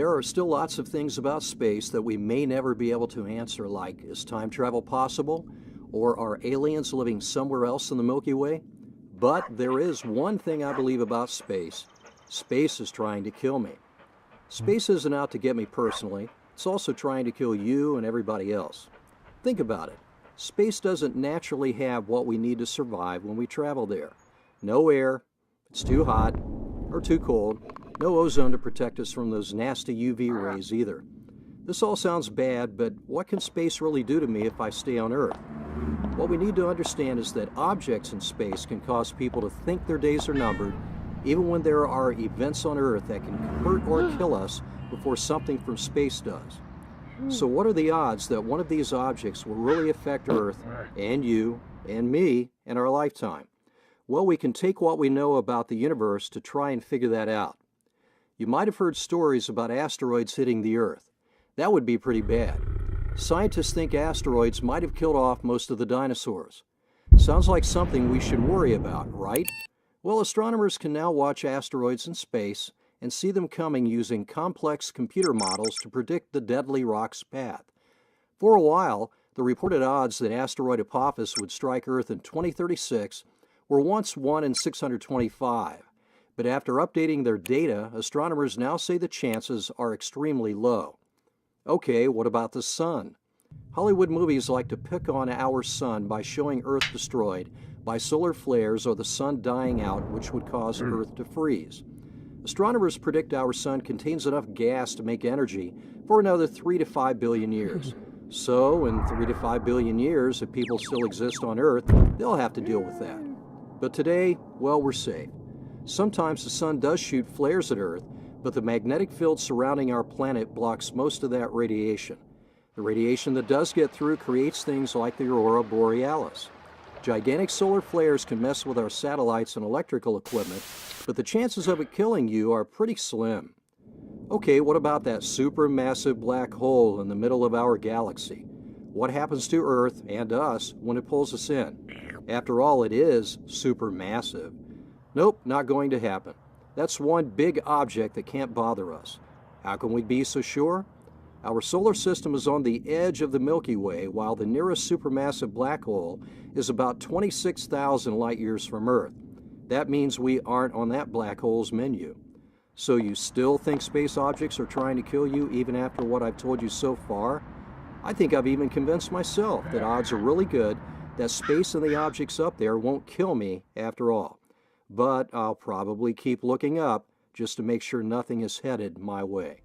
there are still lots of things about space that we may never be able to answer, like is time travel possible? Or are aliens living somewhere else in the Milky Way? But there is one thing I believe about space. Space is trying to kill me. Space isn't out to get me personally. It's also trying to kill you and everybody else. Think about it. Space doesn't naturally have what we need to survive when we travel there. No air, it's too hot or too cold, no ozone to protect us from those nasty UV rays either. This all sounds bad, but what can space really do to me if I stay on Earth? What we need to understand is that objects in space can cause people to think their days are numbered, even when there are events on Earth that can hurt or kill us before something from space does. So what are the odds that one of these objects will really affect Earth and you and me in our lifetime? Well, we can take what we know about the universe to try and figure that out. You might have heard stories about asteroids hitting the Earth. That would be pretty bad. Scientists think asteroids might have killed off most of the dinosaurs. Sounds like something we should worry about, right? Well, astronomers can now watch asteroids in space and see them coming using complex computer models to predict the deadly rock's path. For a while, the reported odds that asteroid Apophis would strike Earth in 2036 were once 1 in 625. But after updating their data, astronomers now say the chances are extremely low. Okay, what about the sun? Hollywood movies like to pick on our sun by showing Earth destroyed by solar flares or the sun dying out, which would cause Earth to freeze. Astronomers predict our sun contains enough gas to make energy for another 3 to 5 billion years. So, in 3 to 5 billion years, if people still exist on Earth, they'll have to deal with that. But today, well, we're safe. Sometimes the sun does shoot flares at Earth, but the magnetic field surrounding our planet blocks most of that radiation. The radiation that does get through creates things like the aurora borealis. Gigantic solar flares can mess with our satellites and electrical equipment, but the chances of it killing you are pretty slim. Okay, what about that supermassive black hole in the middle of our galaxy? What happens to Earth and us when it pulls us in? After all, it is supermassive. Nope, not going to happen. That's one big object that can't bother us. How can we be so sure? Our solar system is on the edge of the Milky Way, while the nearest supermassive black hole is about 26,000 light years from Earth. That means we aren't on that black hole's menu. So you still think space objects are trying to kill you even after what I've told you so far? I think I've even convinced myself that odds are really good that space and the objects up there won't kill me after all. But I'll probably keep looking up just to make sure nothing is headed my way.